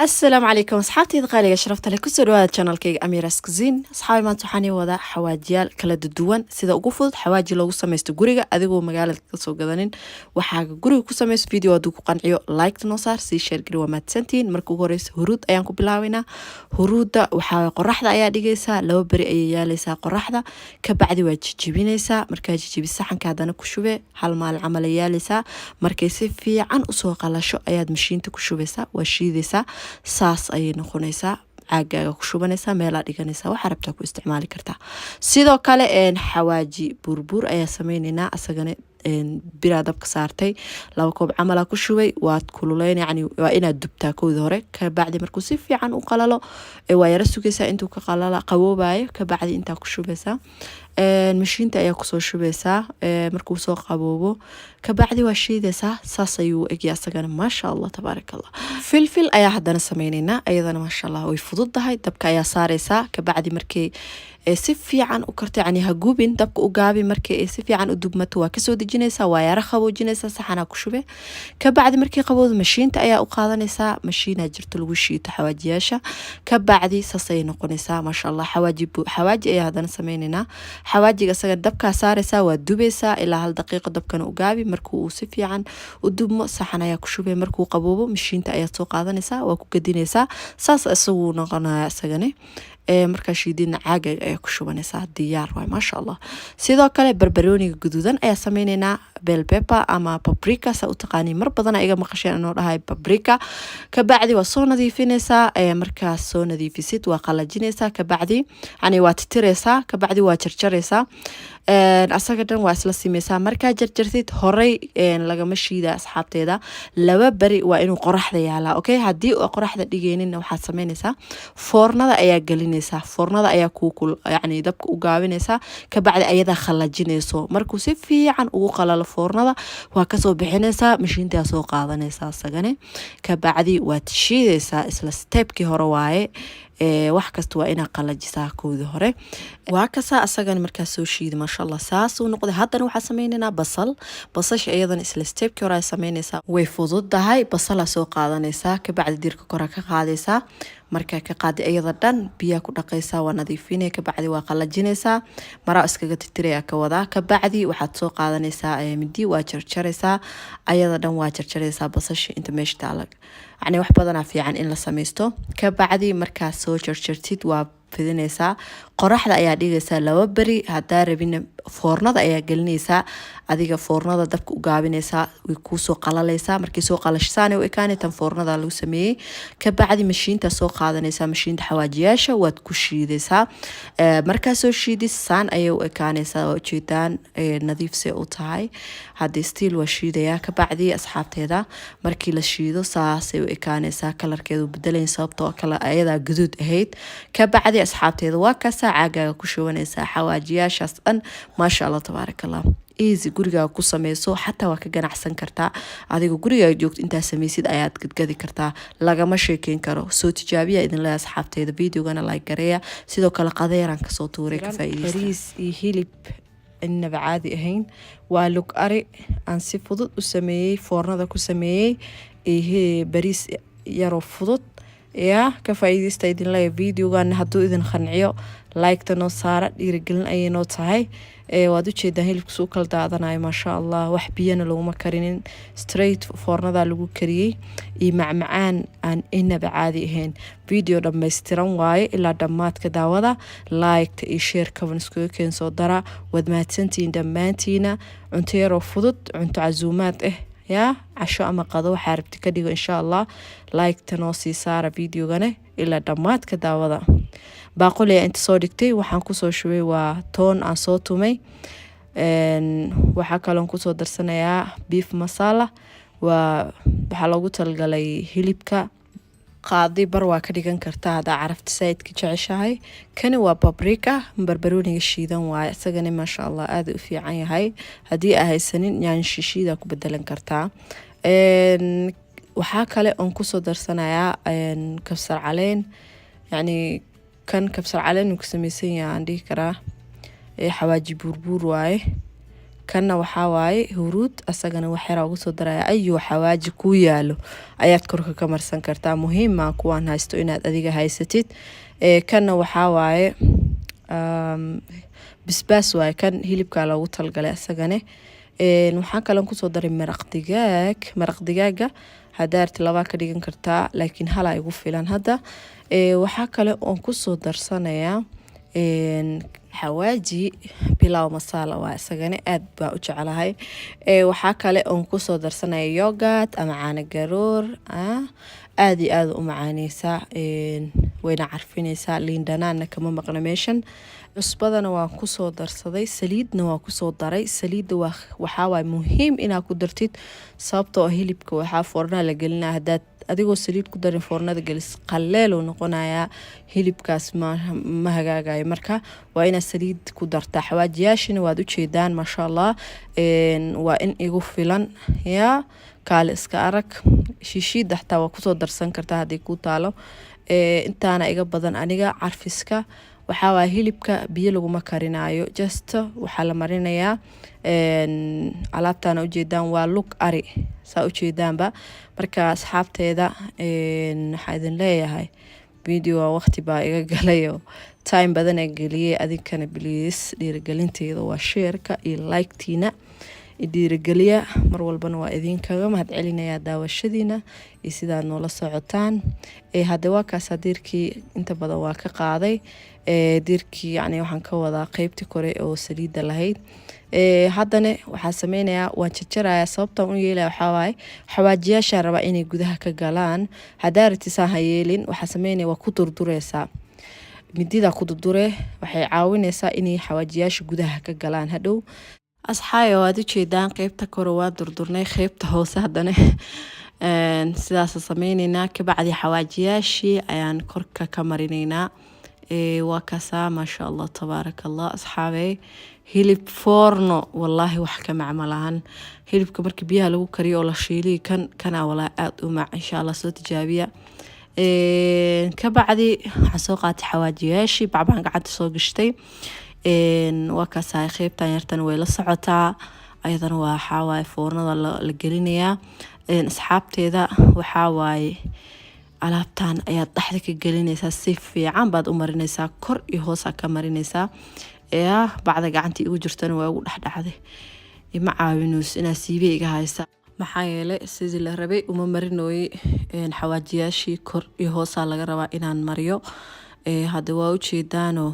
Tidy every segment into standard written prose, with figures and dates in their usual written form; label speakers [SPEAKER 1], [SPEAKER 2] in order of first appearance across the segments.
[SPEAKER 1] السلام عليكم أصحابتي غالية شرفت لك كسر channel كيك أميرة سكزين أصحابي ما تحني وضع حواجيال كلا دوان سيدا وقفض حواجي لو سميست جوريجا أذيقو مقالة كسو قدنين وحاجة جوريجا كسميست فيديو أدوكو قنعيو لايك تنصار سي شير جري وما تسنتين مركو غوريس هرود أيانكو بلاوينا هرود وحاجة قرحة أيا ديجيسا لو بري أيا ليسا قرحة كبعد واجي مركا جيبي السحن كادانا كشوبة هل مال عمل أيا ليسا مركا في عن أسوق على شو أياد مشين تكشوبة وشيديسا saas ayay noqonaysaa caagaaga ku shubanaysaa meelaa dhiganaysaa waxa rabtaa ku isticmaali kartaa sidoo kale xawaaji burbur ayaa sameynaynaa asagana bira dabka saartay 2 koob camal ku shubay waad kululeyn yani waa inaad dubtaa koodii hore ka bacdi markuu si fiican u qalalo waa yara sugaysaa intuu ka qalala qaboobayo ka bacdi inta ku shubaysaa mashiinta ayaa ku soo shubaysaa markuu soo qaboobo ka bacdi waa shiidaysaa saas ayuu egyaa asagana maasha Allah tabarakallah filfil ayaa hadana sameeynayna ayadana maasha Allah way fududahay dabka ayaa saaraysaa ka bacdi markii si fiican u kartay yani ha gubin dabka u gaabi markii si fiican u dubmato waa ka soo dejinaysaa waa yara qaboojinaysaa saxana ku shube ka bacdi markii qaboodo mashiinta ayaa u qaadanaysaa mashiina jirto lagu shiito xawaajiyaasha ka bacdi saasay noqonaysaa maasha Allah xawaaji ayaa hadana sameeynayna xawaajiga asaga dabka saaraysaa waa dubaysaa ilaa hal daqiiqo dabkana u gaabi markuu si fiican u dubmo saxan ayaa ku shube markuu qaboobo mashiinta ayaa soo qaadanaysaa waa ku gadinaysaa saas isagu noqonaya asagana marka shiidina caaga ay ku shubanaysaa diyaar way maasha Allah sidoo kale barbarooniga guduudan ayaa sameeynayna bell pepper ama paprika sa u taqaani mar badan ayaga maqasheen inoo dhahay paprika ka bacdi waa soo nadiifinaysaa marka soo nadiifisid waa qalajinaysaa ka bacdi yani waa titiraysaa ka bacdi waa jarjaraysaa asaga dhan waa isla simeysaa marka jarjartid horey lagama shiida asxaabteeda laba bari waa inuu qoraxda yaalaa okay hadii uu qoraxda dhigeenin waxaad sameynaysaa foornada ayaa gelinaysaa foornada ayaa ku yani dabka u gaabinaysaa ka bacdi ayada khalajinayso markuu si fiican ugu qalalo foornada waa ka soo bixinaysaa mashiinta soo qaadanaysaa asagana ka bacdi waa shiidaysaa isla stepkii hore waaye wax kasta waa ina qalajisaa koodii hore waa kasa asagana markaa soo shiid maasha Allah saas uu noqday haddana waxa sameeynaa basasha iyadana isla stepkii hore ay sameynaysaa way fududahay basala soo qaadanaysaa ka bacdi dirka kora ka qaadaysaa marka ka qaadi ayada dhan biya ku dhaqaysaa waa nadiifinay ka bacdi waa qalajinaysaa mara iskaga titiraya ka wada ka bacdi waxaad soo qaadanaysaa midi waa jarjaraysaa ayada dhan waa jarjaraysaa basasha inta meesha taalag yani wax badan fiican in la sameysto ka bacdi marka soo jarjartid waa fidinaysaa qoraxda ayaa dhigaysaa 2 bari hadaa rabina foornada ayaa gelinaysaa adiga foornada dabka u gaabinaysaa way ku soo qalalaysaa markii soo qalashaan oo ekaanay tan foornada lagu sameeyay ka bacdi mashiinta soo qaadanaysaa mashiinta xawaajiyaasha waad ku shiidaysaa marka soo shiidisaan ayay u ekaanaysaa oo jeedaan nadiifse u tahay hadii stiil waa shiidaya ka bacdi asxaabteeda markii la shiido saas ay u ekaanaysaa kalarkeedu bedelayay sababtoo kala ayada guduud ahayd ka bacdi asxaabteeda waa ka saacaaga ku shubanaysaa xawaajiyaashaas dhan maasha Allah tabarakallah easy guriga ku sameyso xataa waa ka ganacsan kartaa adiga guriga joogto inta sameysid ayaad gadgadi kartaa lagama sheekeyn karo soo tijaabiya idin la asxaabteeda videogana like gareeya sidoo kale qadeeran ka soo tuuray ka faa'iideysta bariis iyo hilib inaba caadi ahayn waa lug ari aan si fudud u sameeyay foornada ku sameeyay bariis yaro fudud ya ka faa'iideysta idin la videogan haduu idin qanciyo like tano saara dhiirigelin ay noo tahay waad u jeedaa hilibku soo kala daadanayo maasha Allah wax biyana laguma karinin straight foornada lagu kariyay iyo macmacaan aan inaba caadi ahayn video dhameystiran waaye ilaa dhamaadka daawada like iyo share kaban isku keen soo dara wad mahadsantiin dhamaantiina cunto yar fudud cunto casuumaad يا عشاء أما قضوا حاربتي كديو إن شاء الله لايك تنوصي سارة فيديو غني إلا دمات كداوضا باقول يا أنت صادقتي وحنكو سو شوي وتون عن صوتو مي وحكا لنكو سو درسنا يا بيف مسالة وبحلقو تلقى هيليبكا قاضي بروا كديغان كرتا هذا عرفت سايدك جعشاي كان waa paprika barbarooniga shiidan waa isagana ma sha Allah aad u fiican yahay hadii ay haysanin yaan shishiida ku bedelan kartaa waxa kale oo ku soo darsanayaa kabsar caleen yani kan kabsar caleen ku sameysan yahay aan dhigi karaa xawaaji burbur waaye kana waxaa waaye huruud asagana waxyara ugu soo daraya ayu xawaaji ku yaalo ayaad korka ka marsan kartaa muhiim ah kuwaan haysto inaad adiga haysatid kana waxaa waaye bisbaas waaye kan hilibka loogu talgalay asagana waxaan kale ku soo daray maraq digaaga hadaarti laba ka dhigan kartaa laakiin hal ay ugu filan hadda waxaa kale oo ku soo darsanayaa xawaaji pilau masala waa isagana aad baa u jecelahay waxaa kale oo ku soo darsanaya yogurt ama caano garoor aad iyo aad u macaaneysa wayna carfinaysaa liin dhanaana kama maqna meeshan cusbadana waan ku soo darsaday saliidna waan ku soo daray saliidda waxaa waay muhiim inaad ku dartid sababtoo hilibka waxaa foornada la gelinaa hadaad adigoo saliid ku darin foornada gelis qaleel uu noqonayaa hilibkaas ma hagaagayo marka waa inaad saliid ku dartaa xawaajiyaashina waad u jeedaan masha Allah waa in igu filan ya kaale iska arag shishiid xataa waa ku soo darsan kartaa hadii ku taalo intaana iga badan aniga carfiska waxaa waa hilibka biyo lagu ma karinayo just waxa la marinayaa alaabtana u jeedaan waa lug ari saa u jeedaanba marka asxaabteeda waxa idin leeyahay video waqti baa iga galayo time badan ay galiyay adinkana please dhiirigelinteeda waa share-ka iyo like-tiina dhiirigeliya mar walbana waa idinkaga mahadcelinayaa daawashadiina iyo sidaad noola socotaan hadda waa kaas diirkii inta badan waa ka qaaday diirkii yani waxaan ka wadaa qaybtii kore oo saliida lahayd haddana waxaa sameynayaa waan jarjarayaa sababta u yeelaya waxaa waaye xawaajiyaasha raba inay gudaha ka galaan hadaartiisa ha yeelin waxaa sameynaya waa ku durdureysaa midida ku durdure waxay caawinaysaa inay xawaajiyaasha gudaha ka galaan hadhow asxaayo waad u jeedaan qaybta kore waa durdurnay qaybta hoose haddana sidaas sameynaynaa kabacdi xawaajiyaashii ayaan korka ka marinaynaa waa kasaa maasha Allah tabaaraka Allah asxaabey hilib foorno wallahi wax ka macmalahan hilibka markii biyaha lagu kariyo oo la shiiliyo kana wallahi aad u mac insha Allah soo tijaabiya kabacdi waxaan soo qaatay xawaajiyaashii bacbaan gacanta soo gashtay waa kasaa qaybtan yartan way la socotaa ayadana waxaa waaye foornada la gelinayaa asxaabteeda waxaa waaye alaabtan ayaad dhaxda ka gelinaysaa si fiican baad u marinaysaa kor iyo hoos ka marinaysaa bacda gacantii ugu jirtana waa ugu dhaxdhaxday ima caawinus inaa siibe iga haysa maxaa yeelay sidii la rabay uma marinooy xawaajiyaashii kor iyo hoosa laga rabaa inaan mariyo hadda waa u jeedaano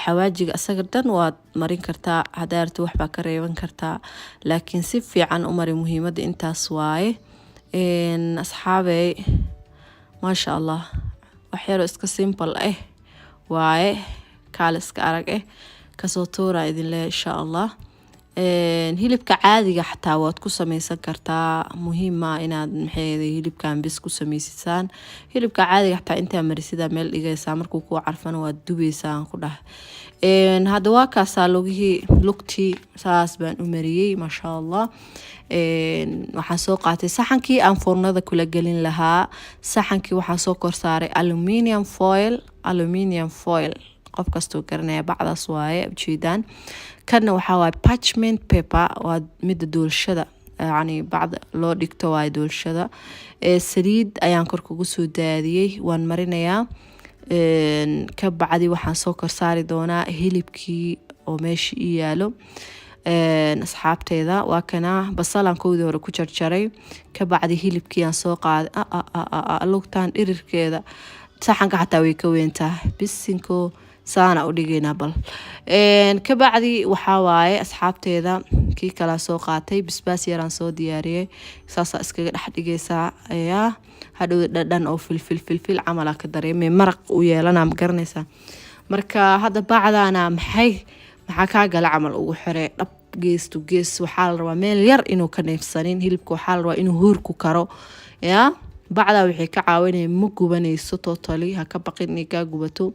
[SPEAKER 1] xawaajiga asaga dhan waad marin kartaa hadaartu waxba ka reeban kartaa laakiin si fiican u mari muhiimada intaas waaye asxaabey maasha Allah waxyaro iska simple waaye kaal iska arag kasoo toora idin leeyahay insha Allah hilibka caadiga xataa waad ku sameysan kartaa muhiim ah inaad maxay hilibkan bis ku sameysaan hilibka caadiga xataa inta marisida meel dhigaysa markuu ku carfano waad dubaysaa ku dhax hadda waa kaasa lugtii saas baan u mariyay masha Allah waxaan soo qaatay saxankii aan foornada kula gelin lahaa saxankii waxaan soo kor saaray aluminium foil qof kastoo garanaya bacdaas waaye ujeedaan kana waxaa waaye parchment paper waa midda doolshada yani bacda loo dhigto waaye doolshada saliid ayaan kor kugu soo daadiyey waan marinayaa ka bacdi waxaan soo kor saari doonaa hilibkii oo meesha ii yaalo asxaabteeda waa kana basalan koodii hore ku jarjaray ka bacdi hilibkii aan soo qaaday lugtaan dhirirkeeda saxanka xataa way ka weyntaa bisinko saana u dhigaynaa bal ka bacdi waxaa waaye asxaabteeda kii kala soo qaatay bisbaas yaraan soo diyaariyay saasa iskaga dhex dhigaysaa hadhow dhadhan oo filfil camal ka dareemay maraq u yeelana ma garanaysaa marka hadda bacdaana maxaa ka gala camal ugu xirey dhab gees to gees waxaa la rabaa meel yar inuu ka neefsanin hilibka waxaa la rabaa inuu huur ku karo bacda waxay ka caawinaysaa ma gubanayso totally ha ka baqin inay ka gubato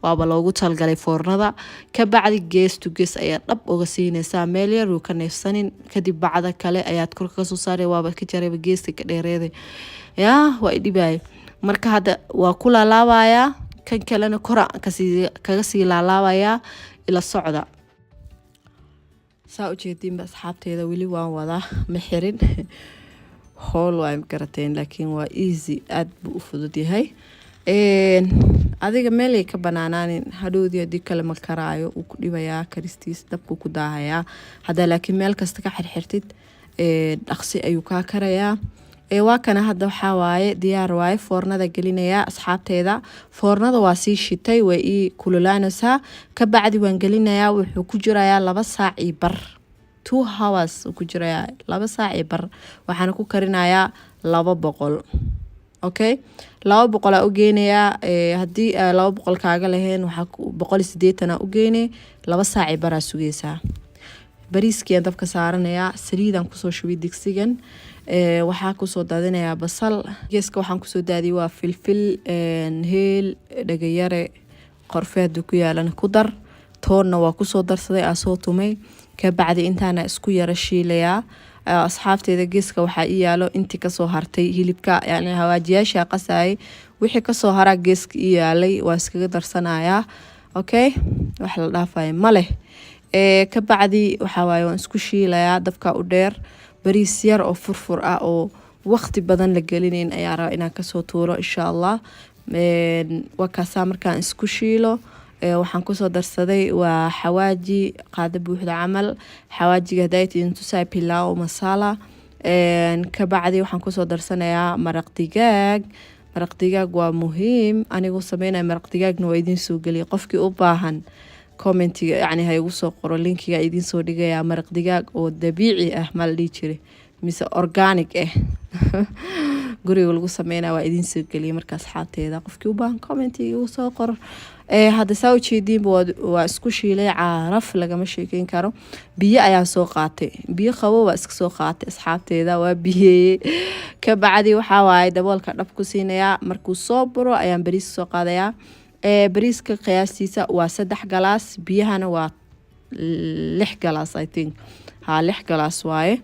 [SPEAKER 1] waaba loogu talgalay foornada ka bacdi gees to gees ayaa dhab uga siinaysaa meel yar uu ka neefsanin kadib bacda kale ayaad kor ka soo saaray waaba ka jaray geeska ka dheereeday waa dhibay marka hadda waa ku laalaabaya kan kalena kor kaga sii laalaabaya ila socda saa u jeediin ba asxaabteeda weli waan wadaa ma xirin howl waa garateen laakiin waa easy aad buu u fudud yahay adiga meel ay ka banaanaanin hadhowdii hadii kale ma karaayo uu ku dhibayaa karistiis dabku ku daahayaa hadda laakiin meel kasta ka xirxirtid dhaqsi ayuu kaa karayaa waa kana hadda waxaa waaye diyaar waaye foornada gelinayaa asxaabteeda foornada waa sii shitay way ii kululaanaysaa ka bacdi waan gelinayaa wuxuu ku jirayaa 2 saac iyo bar 2 hours ku jirayaa 2 saac iyo bar waxaan ku karinayaa 200 okay 200 u geenayaa hadii 200 kaaga lahayn waxa 180 u geenay 2 saac iyo bar sugeysaa bariiskii dabka saaranayaa saliidan ku soo shubay digsigan waxaa ku soo daadinayaa basal geeska waxaan ku soo daadiyay waa filfil heel dhagayare qorfeed ku yaalan ku dar toonna waa ku soo darsaday asoo tumay ka bacdi intaana isku yara shiilayaa asxaabteeda geeska waxaa ii yaalo intii ka soo hartay hilibka yani hawaajiyaasha qasay wixii ka soo haraa geeska ii yaalay waa iskaga darsanayaa okay wax la dhaafay male ka bacdi waxa waaye waan isku shiilayaa dabka u dheer bariis yar oo furfur ah oo waqti badan la gelinin ayaa rabaa inaan ka soo tuuro insha Allah wakaasa markaan isku shiilo waxaan ku soo darsaday waa xawaaji qaada buuxda camal xawaajiga diet intu say pilau masala ka bacdi waxaan ku soo darsanayaa maraq digaag waa muhiim anigu sameynaa maraq digaagna waa idin soo galiyo qofkii u baahan commentiga yani hay ugu soo qoro linkiga idin soo dhigaya maraq digaag oo dabiici ah ma la dhigi jiray mise organic guriga lagu sameynaa waa idin soo galiyo markaas xaateeda qofkii u baahan commentiga ugu soo qor hadda saa u jeediin waa isku shiilay caaraf lagama sheekeyn karo biyo ayaa soo qaatay biyo qabo waa iska soo qaatay asxaabteeda waa biyeeyay ka bacdi waxaa waaye daboolka dhab ku siinayaa markuu soo buro ayaan bariis soo qaadayaa bariiska qiyaastiisa waa 3 galaas biyahana waa 6 galaas I think 6 galaas waaye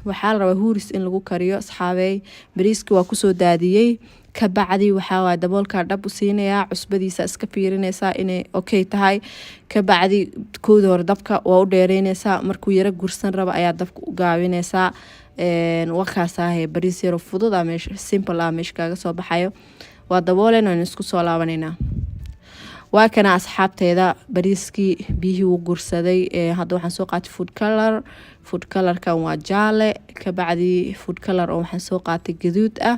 [SPEAKER 1] waxaa la rabaa huuris in lagu kariyo asxaabey bariiska waa ku soo daadiyay ka bacdi waxaa waa daboolka dhab u siinayaa cusbadiisa iska fiirinaysaa inay okay tahay ka bacdi kood hor dabka waa u dheereynaysaa markuu yara gursan raba ayaa dabka u gaabinaysaa wakaasahay bariis yar fudud ah meesha simple ah meesha kaga soo baxayo waa dabooleena isku soo laabanayna waa kana asxaabteeda bariiskii biyihii uu gursaday hadda waxaan soo qaatay food color kan waa jaale ka bacdi food color oo waxaan soo qaatay gaduud ah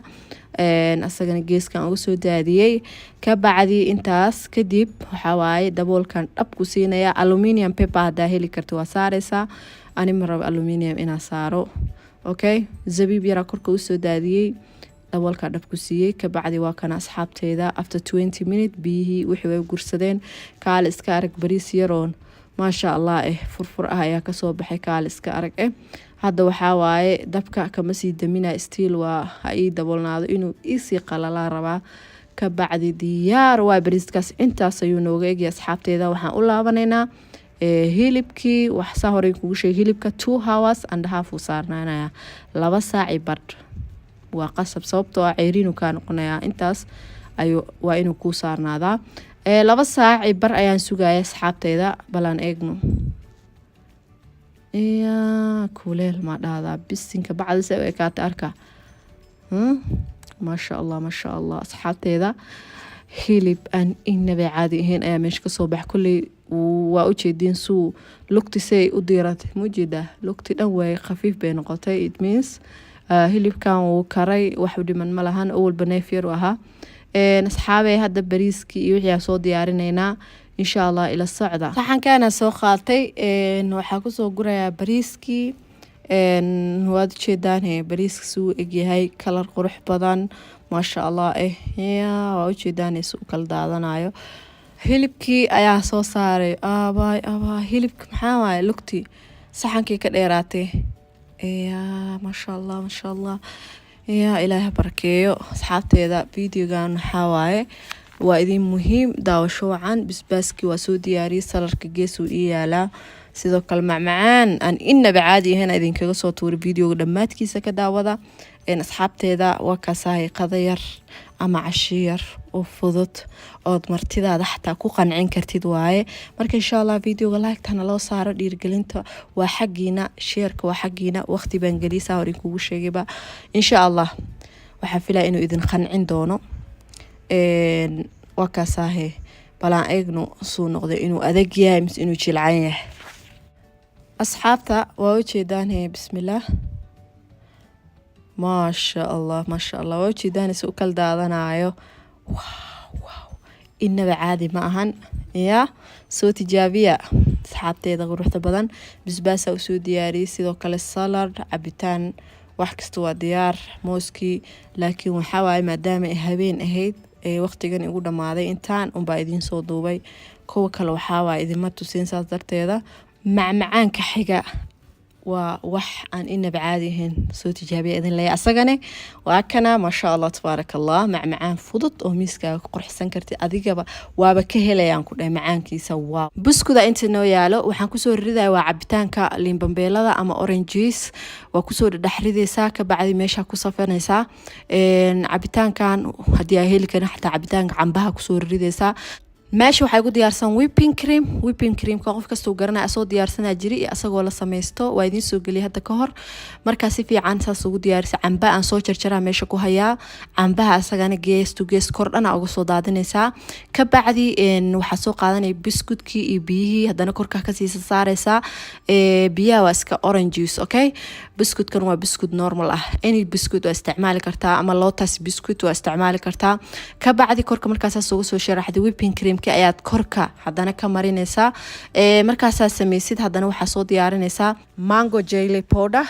[SPEAKER 1] asagana geeskan ugu soo daadiyay ka bacdi intaas kadib waxa waaye daboolkan dhab ku siinaya aluminium paper hada heli karto waa saaraysaa ani ma rabo aluminium inaan saaro okay zabiib yara korka u soo daadiyay daboolka dhab ku siiyay ka bacdi waa kana asxaabteeda after 20 minutes biyihii wixii way gursadeen kaal iska arag bariis yaroon maasha Allah furfur ah ayaa ka soo baxay kaal iska arag hadda waxaa waaye dabka kama sii daminaa still waa ay daboolnaado inuu isi qalala rabaa ka bacdi diyaar waa bariiskaas intaas ayuu nooga eegay asxaabteeda waxaan u laabanaynaa hilibkii wax saa hore kugu sheegay hilibka 2 hours and half u saarnaanaya 2 saac bar waa qasab sababtoo ah ceeriinu ka noqonayaa intaas ayuu waa inuu ku saarnaadaa 2 saac bar ayaan sugayaa asxaabteeda balan eegno kuleel ma dhahdaa bisinka bacdisa ay ka arka ma sha Allah asxaabteeda hilib aan inaba caadi ahayn ayaa meesha ka soo bax kulay waa u jeedin suu lugtisay u diiratay mujida lugti dhan way khafiif bay noqotay it means hilibkan uu karay wax u dhiman ma lahan oo walba neefyar ahaa asxaabey hadda bariiskii iyo wixii soo diyaarinaynaa insha Allah ila socda saxankaana soo qaatay waxa ku soo gurayaa bariiskii waad jeedaan bariiska suu egyahay kalar qurux badan ma sha Allah waa u jeedaan suu kala daadanayo hilibkii ayaa soo saaray aba hilibka maxaa waaye lugti saxankii ka dheeraatay ما شاء الله يا إلهي بركيو أصحابتي فيديوغان حواي وإذن مهم داوشو عن بسباسكي وسو دياري سلرك جيسو إيالا sidoo kale macmacaan aan inaba caadi ahayn idinkaga soo tuuray videoga dhammaadkiisa ka daawada asxaabteeda waa kaasahay qada yar ama cashi yar oo fudud ood martidaada xataa ku qancin kartid waaye marka insha Allah videoga like-tana loo saaro dhiirgelinta waa xaqiina share-ka waa xaqiina waqti baan galisaa hore kugu sheegayba insha Allah waxa filaa inuu idin qancin doono waa kaasahay balaan eegno soo noqday inuu adag yahay mise inuu jilcan yahay asxaabta waa ujeedaan bismillah ما شاء الله وجدان سو كل دادنايو واو إنه عادي معهن يا سو تجابية صحابتي قروحته بدن بسباسة وسو دياري سيدو كل السالاد عبيتان وحكستوا ديار موسكي لكن وحاوي ما دام هبين أهيد وقت جاني يقول دماغي إنتان وبعدين سو دوبي كوا كل وحاوي إذا ما تسين صدرت هذا معان كحاجة ووح عن إنه بعاديهن سو تجابي إذن لي أسجنه وأكنا ما شاء الله تبارك الله معان فضت وميسكا قرح سنكرتي أذيك وبكهلا ينكر معان كي سوا بس كذا أنت نويالو وحنكسر الرذا وعبتان كلين بمبيلا أما أورنجيس وكسر دحرذي ساك بعد ماشى كسفر نسا عبتان كان هدي أهلي كان حتى عبتان عم بها كسر الرذي سا ماشي waxay ku diyaarsan whipping cream ka qof kasto garanaa soo diyaarsanaa jiri asagoo la sameysto waa idin soo gali hadda ka hor marka si fiican saas ugu diyaarsan camba aan soo jarjaraa meesha ku hayaa cambaha asagana gees to gees kordhana ugu soo daadinaysaa ka bacdi waxa soo qaadanay biscuitkii iyo biyihii hadana korka ka sii saaraysaa biyaha waa iska orange juice okay biscuitkan waa biscuit normal ah any biscuit waa isticmaali kartaa ama lotus biscuit waa isticmaali kartaa ka bacdi korka markaas ugu soo sharaxday whipping cream ayaad korka hadana ka marinaysaa markaas sameeysid hadana waxa soo diyaarinaysaa mango jelly powder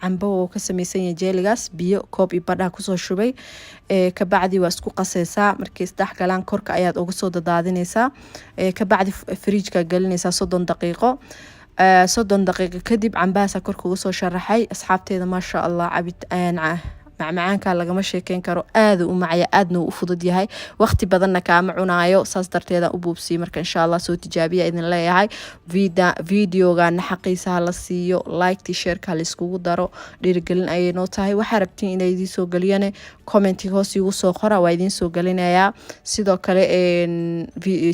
[SPEAKER 1] cambo oo ka sameeysan yahay jelligaas biyo koob iyo badh ku soo shubay ka bacdi waa isku qasaysaa markii saddex galaan korka ayaad ugu soo dadaadinaysaa ka bacdi fridge-ka galinaysaa 30 daqiiqo 30 daqiiqo kadib cambahaas korka ugu soo sharaxay asxaabteeda ma sha Allah macmacaanka lagama sheekeyn karo aad u macaya aadna u fudud yahay waqti badanna kaama cunaayo saas darteeda u buubsi marka insha Allah soo tijaabiya idin leeyahay videoga xaqiisa la siiyo like share ka la iskugu daro dhiirigelin ay noo tahay waxa rabtiin inay idin soo galiyane comment hoos igu soo qora waa idin soo galinayaa sidoo kale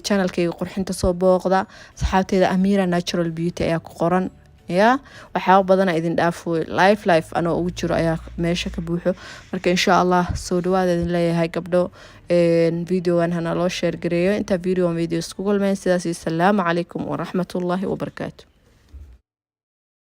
[SPEAKER 1] channelkayga qurxinta soo booqda saxaabteeda Amira Natural Beauty ayaa ku qoran يا وحاول بدنا إذن دافو لايف أنا أوجر أيا ماشى كبوحه مرك إن شاء الله سودوا هذا اللي هاي قبله فيديو أنا هنا لو شير قريه أنت فيديو سكول من سلام عليكم ورحمة الله وبركاته.